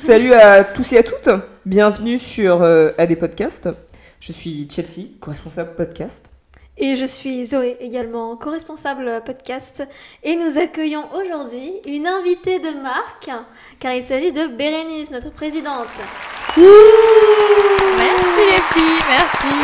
Salut à tous et à toutes, bienvenue sur AD Podcast. Je suis Chelsea, co-responsable podcast. Et je suis Zoé, également co-responsable podcast. Et nous accueillons aujourd'hui une invitée de marque, car il s'agit de Bérénice, notre présidente. Merci les filles, merci.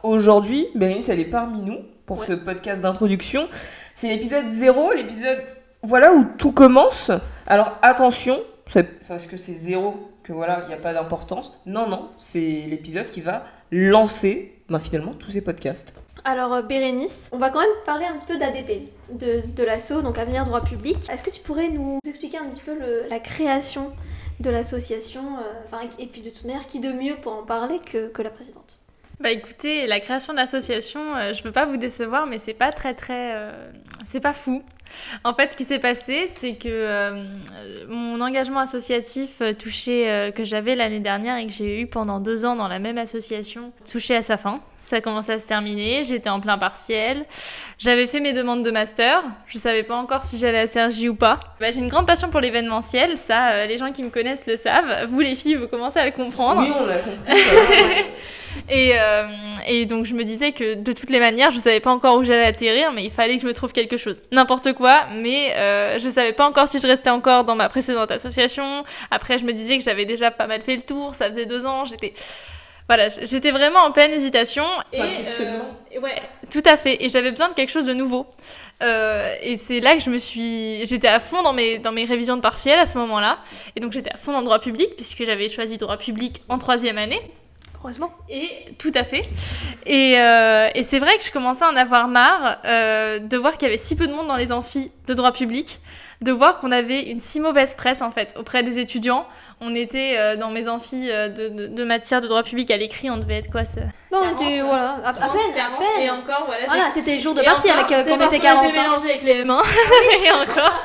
Aujourd'hui, Bérénice, elle est parmi nous pour ce podcast d'introduction. C'est l'épisode 0, l'épisode où tout commence. Alors attention, c'est parce que c'est 0 que il n'y a pas d'importance. Non, c'est l'épisode qui va lancer finalement tous ces podcasts. Alors Bérénice, on va quand même parler un petit peu d'ADP, de l'asso, donc Avenir Droit Public. Est-ce que tu pourrais nous expliquer un petit peu la création de l'association, et puis de toute manière, qui de mieux pour en parler que la présidente? Bah écoutez, la création de l'association, je veux pas vous décevoir, mais c'est pas c'est pas fou. En fait, ce qui s'est passé, c'est que mon engagement associatif que j'avais l'année dernière et que j'ai eu pendant 2 ans dans la même association, touchait à sa fin. Ça commençait à se terminer, j'étais en plein partiel. J'avais fait mes demandes de master, je savais pas encore si j'allais à Cergy ou pas. J'ai une grande passion pour l'événementiel, ça, les gens qui me connaissent le savent. Vous les filles, vous commencez à le comprendre. Oui, on l'a compris. Et donc je me disais que de toutes les manières, je savais pas encore où j'allais atterrir, mais il fallait que je me trouve quelque chose. N'importe quoi, mais je savais pas encore si je restais encore dans ma précédente association. Après, je me disais que j'avais déjà pas mal fait le tour, ça faisait 2 ans, j'étais vraiment en pleine hésitation. Ouais, tout à fait. Et j'avais besoin de quelque chose de nouveau. Et c'est là que j'étais à fond dans mes révisions de partiel à ce moment-là. Et donc j'étais à fond dans le droit public, puisque j'avais choisi droit public en 3e année. Heureusement. Et tout à fait. Et c'est vrai que je commençais à en avoir marre de voir qu'il y avait si peu de monde dans les amphis de droit public, de voir qu'on avait une si mauvaise presse en fait auprès des étudiants. On était dans mes amphis de matière de droit public à l'écrit, on devait être quoi ça? Non, on était, à peine. Et encore, c'était le jour de partiel qu'on était 40 ans. Mélangé avec les mains. Et encore.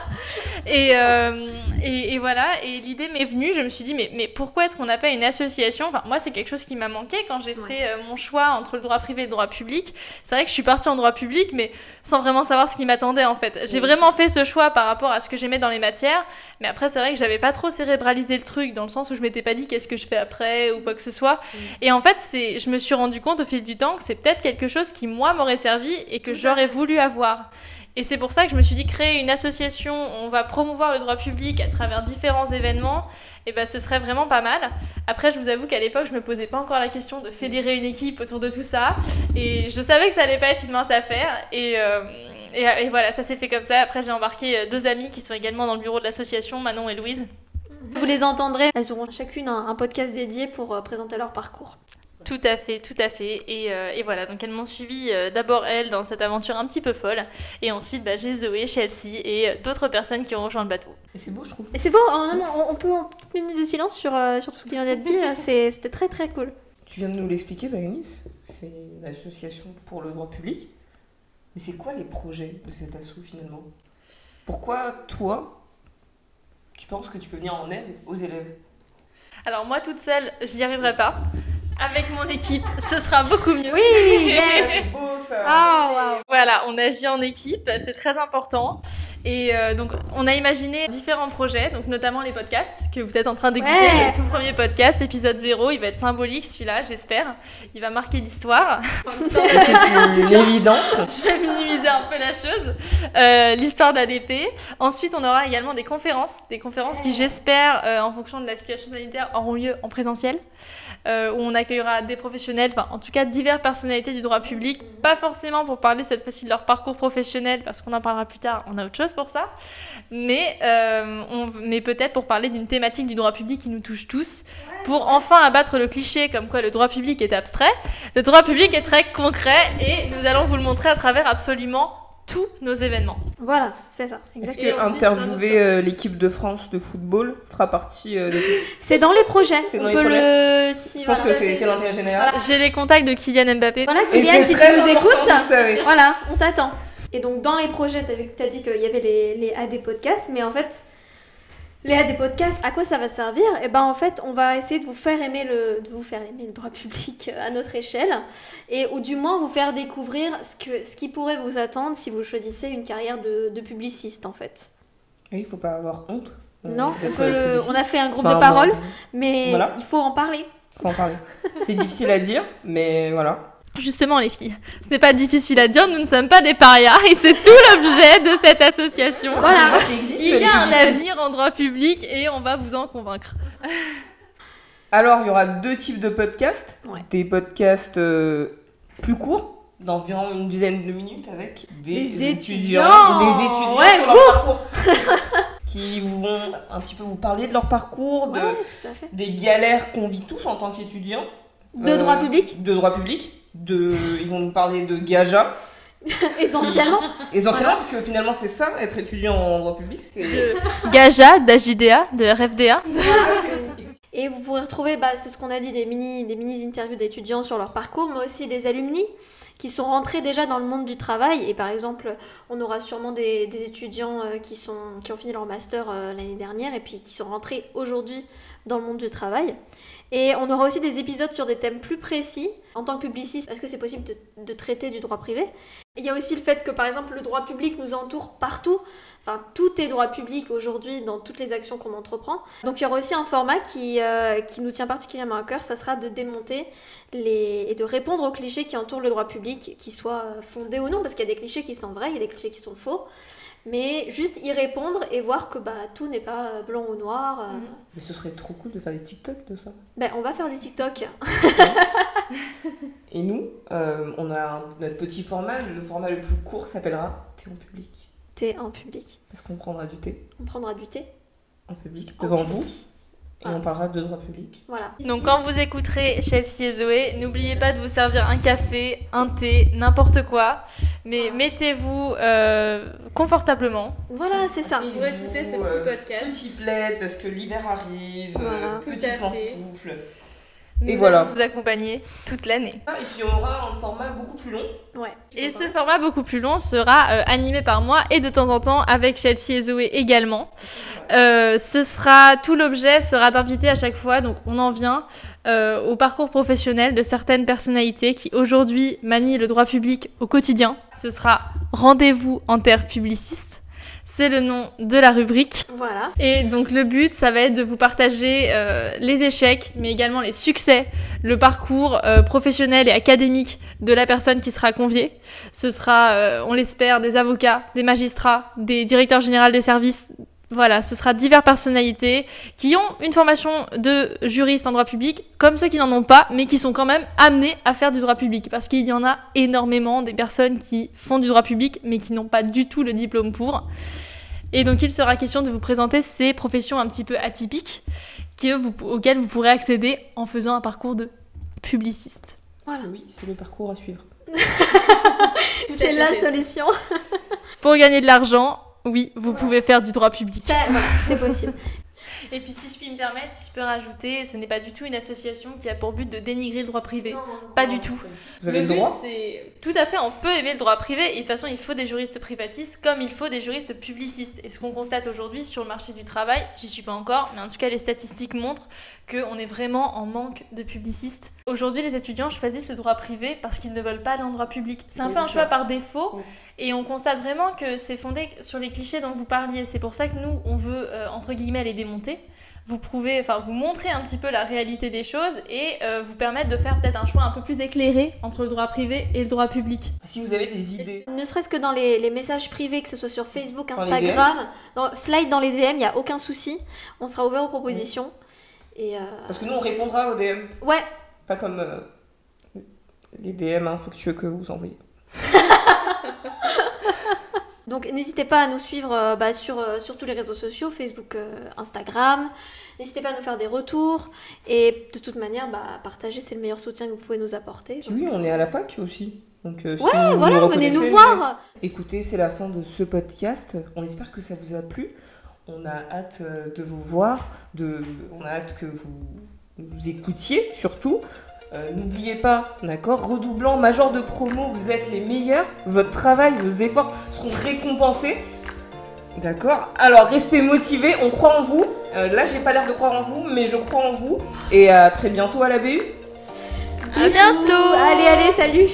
Et voilà, et l'idée m'est venue, je me suis dit, mais pourquoi est-ce qu'on n'a pas une association? Enfin, moi, c'est quelque chose qui m'a manqué quand j'ai fait mon choix entre le droit privé et le droit public. C'est vrai que je suis partie en droit public, mais sans vraiment savoir ce qui m'attendait, en fait. J'ai vraiment fait ce choix par rapport à ce que j'aimais dans les matières, mais après, c'est vrai que j'avais pas trop cérébralisé le truc, dans le sens où je m'étais pas dit qu'est-ce que je fais après, ou quoi que ce soit. Et en fait, je me suis rendu compte au fil du temps que c'est peut-être quelque chose qui, moi, m'aurait servi et que j'aurais voulu avoir. Et c'est pour ça que je me suis dit, créer une association, on va promouvoir le droit public à travers différents événements, et ce serait vraiment pas mal. Après, je vous avoue qu'à l'époque, je me posais pas encore la question de fédérer une équipe autour de tout ça, et je savais que ça allait pas être une mince affaire, et voilà, ça s'est fait comme ça. Après, j'ai embarqué 2 amies qui sont également dans le bureau de l'association, Manon et Louise. Vous les entendrez, elles auront chacune un podcast dédié pour présenter leur parcours. Tout à fait. Et voilà, donc elles m'ont suivi d'abord elles dans cette aventure un petit peu folle. Et ensuite, j'ai Zoé, Chelsea et d'autres personnes qui ont rejoint le bateau. Et c'est beau, je trouve. Et c'est beau, on peut en petite minute de silence sur tout ce qui vient d'être dit. C'était très très cool. Tu viens de nous l'expliquer, Bérénice. C'est une association pour le droit public. Mais c'est quoi les projets de cette asso finalement? Pourquoi toi, tu penses que tu peux venir en aide aux élèves? Alors moi toute seule, je n'y arriverai pas. Avec mon équipe, ce sera beaucoup mieux. Oui, yes. C'est beau ça. Oh, wow. Voilà, on agit en équipe, c'est très important. Et donc, on a imaginé différents projets, donc notamment les podcasts que vous êtes en train d'écouter. Ouais. Le tout premier podcast, épisode 0, il va être symbolique celui-là, j'espère. Il va marquer l'histoire. C'est une évidence. Je vais minimiser un peu la chose. L'histoire d'ADP. Ensuite, on aura également des conférences qui, j'espère, en fonction de la situation sanitaire, auront lieu en présentiel. Où on accueillera des professionnels, en tout cas diverses personnalités du droit public, pas forcément pour parler cette fois-ci de leur parcours professionnel, parce qu'on en parlera plus tard, on a autre chose pour ça, mais peut-être pour parler d'une thématique du droit public qui nous touche tous, pour enfin abattre le cliché comme quoi le droit public est abstrait. Le droit public est très concret et nous allons vous le montrer à travers absolument tous nos événements. Voilà, c'est ça, exactement. Est-ce que interviewer l'équipe de France de football fera partie de... C'est dans les projets. Je pense que c'est l'intérêt général. Voilà. J'ai les contacts de Kylian Mbappé. Voilà, Kylian, si tu nous écoutes, voilà, on t'attend. Et donc, dans les projets, t'as dit qu'il y avait les AD podcasts, mais en fait, les AD podcasts, à quoi ça va servir? Et en fait, on va essayer de vous faire aimer le droit public à notre échelle, ou du moins vous faire découvrir ce qui pourrait vous attendre si vous choisissez une carrière de publiciste, en fait. Oui, il faut pas avoir honte Non, d'être on a fait un groupe Enfin, de parole, moi, mais voilà. il faut en parler. faut en parler. C'est difficile à dire, mais voilà. Justement, les filles, ce n'est pas difficile à dire, nous ne sommes pas des parias et c'est tout l'objet de cette association. Parce que c'est des gens qui existent, Il y les a un publicistes. avenir en droit public et on va vous en convaincre. Alors, il y aura 2 types de podcasts. Ouais. Des podcasts plus courts, d'environ une dizaine de minutes, avec des étudiants Ouais, sur leur parcours. Qui vont un petit peu vous parler de leur parcours, Ouais, tout à fait. des galères qu'on vit tous en tant qu'étudiants. De droit public, De droit public. Ils vont nous parler de gaja. essentiellement. Essentiellement, parce que finalement, c'est ça, être étudiant en droit public. C'est... De Gaja, d'HJDA, de RFDA. Et vous pourrez retrouver, c'est ce qu'on a dit, des mini interviews d'étudiants sur leur parcours, mais aussi des alumni qui sont rentrés déjà dans le monde du travail. Et par exemple, on aura sûrement des étudiants qui ont fini leur master l'année dernière et puis qui sont rentrés aujourd'hui dans le monde du travail. Et on aura aussi des épisodes sur des thèmes plus précis. En tant que publiciste, est-ce que c'est possible de traiter du droit privé ? Il y a aussi le fait que, par exemple, le droit public nous entoure partout. Enfin, tout est droit public aujourd'hui dans toutes les actions qu'on entreprend. Donc il y aura aussi un format qui nous tient particulièrement à cœur, ça sera de démonter et de répondre aux clichés qui entourent le droit public, qu'ils soient fondés ou non, parce qu'il y a des clichés qui sont vrais, il y a des clichés qui sont faux. Mais juste y répondre et voir que tout n'est pas blanc ou noir. Mais ce serait trop cool de faire des TikTok de ça. On va faire des TikTok. Et nous, on a notre petit format. Le format le plus court s'appellera Thé en public. Thé en public. Parce qu'on prendra du thé On prendra du thé en public en devant public. vous. Et on parlera de droit public. Voilà. Donc quand vous écouterez Chelsea et Zoé, n'oubliez pas de vous servir un café, un thé, n'importe quoi. Mais mettez-vous confortablement. Voilà, c'est ça. Asseyez-vous, Pour écouter ce petit podcast. Petit plaid, parce que l'hiver arrive. Voilà. Tout Petite à fait. pantoufle. Nous voilà. allons vous accompagner toute l'année. Et puis on aura un format beaucoup plus long. Ouais. Et ce format beaucoup plus long sera animé par moi et de temps en temps avec Chelsea et Zoé également. Tout l'objet sera d'inviter à chaque fois, donc on en vient au parcours professionnel de certaines personnalités qui aujourd'hui manient le droit public au quotidien. Ce sera Rendez-vous en terre publiciste. C'est le nom de la rubrique. Voilà. Et donc le but, ça va être de vous partager les échecs, mais également les succès, le parcours professionnel et académique de la personne qui sera conviée. Ce sera, on l'espère, des avocats, des magistrats, des directeurs généraux des services. Voilà, ce sera diverses personnalités qui ont une formation de juriste en droit public, comme ceux qui n'en ont pas, mais qui sont quand même amenés à faire du droit public. Parce qu'il y en a énormément des personnes qui font du droit public, mais qui n'ont pas du tout le diplôme pour. Et donc il sera question de vous présenter ces professions un petit peu atypiques auxquelles vous pourrez accéder en faisant un parcours de publiciste. Voilà. Oui, c'est le parcours à suivre. C'est la solution. Pour gagner de l'argent, oui, vous pouvez faire du droit public. Voilà, c'est possible. Et puis si je puis me permettre, si je peux rajouter, ce n'est pas du tout une association qui a pour but de dénigrer le droit privé. Pas du tout. Vous avez le but, droit c'est... Tout à fait, on peut aimer le droit privé et de toute façon, il faut des juristes privatistes comme il faut des juristes publicistes. Et ce qu'on constate aujourd'hui sur le marché du travail, j'y suis pas encore, mais en tout cas, les statistiques montrent qu'on est vraiment en manque de publicistes. Aujourd'hui, les étudiants choisissent le droit privé parce qu'ils ne veulent pas aller en droit public. C'est un peu un choix par défaut. Oui. Et on constate vraiment que c'est fondé sur les clichés dont vous parliez. C'est pour ça que nous, on veut, entre guillemets, les démonter. Vous montrer un petit peu la réalité des choses et vous permettre de faire peut-être un choix un peu plus éclairé entre le droit privé et le droit public. Si vous avez des idées. Ne serait-ce que dans les messages privés, que ce soit sur Facebook, Dans les Instagram, slide dans les DM, il n'y a aucun souci. On sera ouvert aux propositions. Et Parce que nous, on répondra aux DM. ouais, Pas comme les DM infructueux que vous envoyez. donc n'hésitez pas à nous suivre sur tous les réseaux sociaux, Facebook, Instagram. N'hésitez pas à nous faire des retours. Et de toute manière, partager, c'est le meilleur soutien que vous pouvez nous apporter. Puis oui, on est à la fac aussi. Donc, si Ouais, vous voilà, nous venez nous reconnaissez, voir. Écoutez, c'est la fin de ce podcast. On espère que ça vous a plu. On a hâte de vous voir. On a hâte que vous nous écoutiez surtout. N'oubliez pas, d'accord, redoublant, major de promo, vous êtes les meilleurs. Votre travail, vos efforts seront récompensés. D'accord. Alors, restez motivés, on croit en vous. Là, j'ai pas l'air de croire en vous, mais je crois en vous. Et à très bientôt à la BU. À bientôt. Allez, salut.